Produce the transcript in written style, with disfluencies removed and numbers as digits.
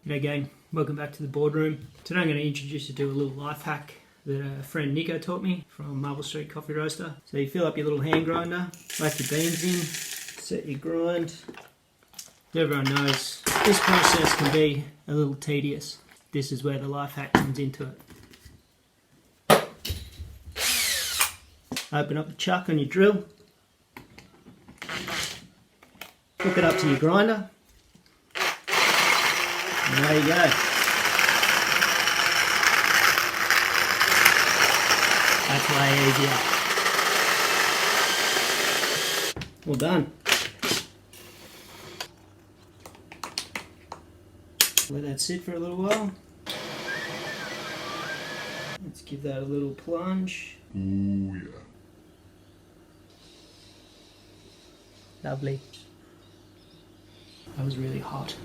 G'day gang, welcome back to the boardroom. Today I'm going to introduce you to a little life hack that a friend Nico taught me from Marble Street Coffee Roaster. So you fill up your little hand grinder, whack your beans in, set your grind. Everyone knows this process can be a little tedious. This is where the life hack comes into it. Open up the chuck on your drill, hook it up to your grinder, and there you go. That's way easier. All done. Let that sit for a little while. Let's give that a little plunge. Ooh, yeah. Lovely. That was really hot.